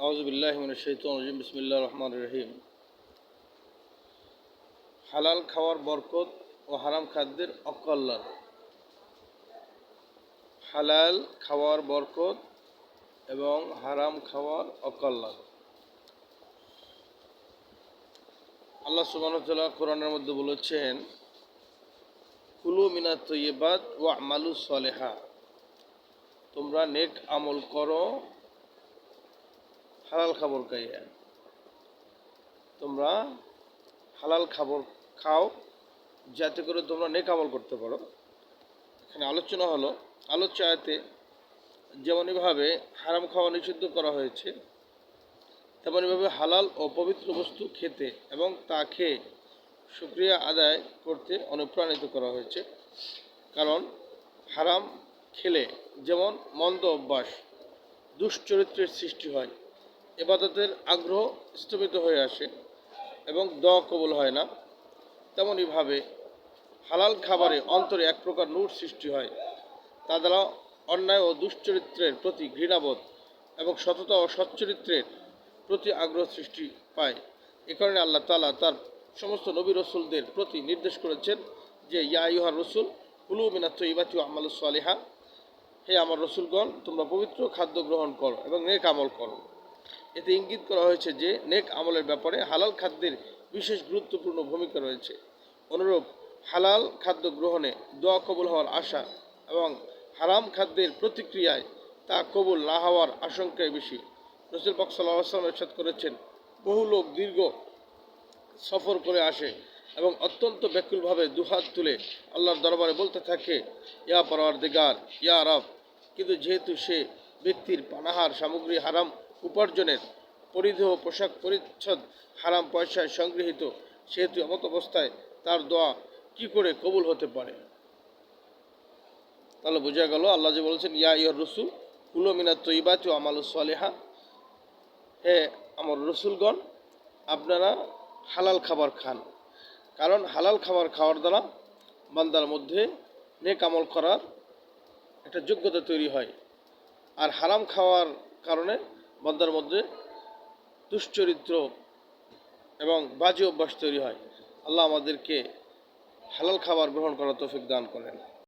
আউযুবিল্লাহি মিনাশ শাইতানির রাজিম বিসমিল্লাহির রহমানির রহিম। হালাল খাওয়ার বরকত ও হারাম খাদ্যের অকল্যাণ। হালাল খাওয়ার বরকত এবং হারাম খাওয়ার অকল্যাণ। আল্লাহ সুবহানাহু ওয়া তাআলা কোরআনের মধ্যে বলেছেন, কুলু মিনাত তাইয়্যিবাত ওয়া আমালু সলিহা। তোমরা নেক আমল করো হালাল খাবার খাইয়া। তোমরা হালাল খাবার খাও যাতে করে তোমরা নেক আমল করতে পারো। এখানে আলোচনা হলো, আলোচ্য আয়াতে যেমনইভাবে হারাম খাওয়া নিষিদ্ধ করা হয়েছে, তেমনইভাবে হালাল ও পবিত্র বস্তু খেতে এবং তা খেয়ে শুকরিয়া আদায় করতে অনুপ্রাণিত করা হয়েছে। কারণ হারাম খেলে যেমন মন্দ অভ্যাস, দুশ্চরিত্রের সৃষ্টি হয়, ইবাদতের আগ্রহ স্থবিত হয়ে আসে এবং দোয়া কবুল হয় না, তেমনইভাবে হালাল খাবারে অন্তরে এক প্রকার নূর সৃষ্টি হয়। তা দ্বারা অন্যায় ও দুশ্চরিত্রের প্রতি ঘৃণাবোধ এবং সততা ও সচ্চরিত্রের প্রতি আগ্রহ সৃষ্টি পায়। এ কারণে আল্লাহ তাআলা তার সমস্ত নবী রসুলদের প্রতি নির্দেশ করেছেন যে, ইয়া আইয়ুহার রসুল কুলু মিনাত তাইয়্যিবাতি ওয়া আমালুস সালিহা। হে আমার রসুলগণ, তোমরা পবিত্র খাদ্য গ্রহণ করো এবং নেক আমল করো। এতে ইঙ্গিত করা হয়েছে যে নেক আমলের ব্যাপারে হালাল খাদ্যের বিশেষ গুরুত্বপূর্ণ ভূমিকা রয়েছে। অনুরূপ হালাল খাদ্য গ্রহণে দোয়া কবুল হওয়ার আশা এবং হারাম খাদ্যের প্রতিক্রিয়ায় তা কবুল না হওয়ার আশঙ্কাই বেশি। রাসূল পাক সাল্লাল্লাহু আলাইহি ওয়াসাল্লাম ইরশাদ করেছেন, বহু লোক দীর্ঘ সফর করে আসে এবং অত্যন্ত ব্যাকুলভাবে দুহাত তুলে আল্লাহর দরবারে বলতে থাকে, ইয়া পরওয়ারদিগার, ইয়া রব। কিন্তু যেহেতু সে ব্যক্তির পানাহার সামগ্রী হারাম উপার্জনের, পরিধেয় পোশাক পরিচ্ছদ হারাম পয়সায় সংগৃহীত, সেহেতু এমত অবস্থায় তার দোয়া কি করে কবুল হতে পারে? তাহলে বোঝা গেল, আল্লাহ যে বলেছেন, ইয়া ইয়র রসুল কুলু মিনাত তাইয়্যিবাতি ওয়া আমালুস সালিহা। হে আমার রসুলগণ, আপনারা হালাল খাবার খান। কারণ হালাল খাবার খাওয়ার দ্বারা বান্দার মধ্যে নেক আমল করার একটা যোগ্যতা তৈরি হয়, আর হারাম খাওয়ার কারণে বান্দার মধ্যে দুশ্চরিত্র এবং বাজে অভ্যাস তৈরি হয়। আল্লাহ আমাদেরকে হালাল খাবার গ্রহণ করার তৌফিক দান করেন।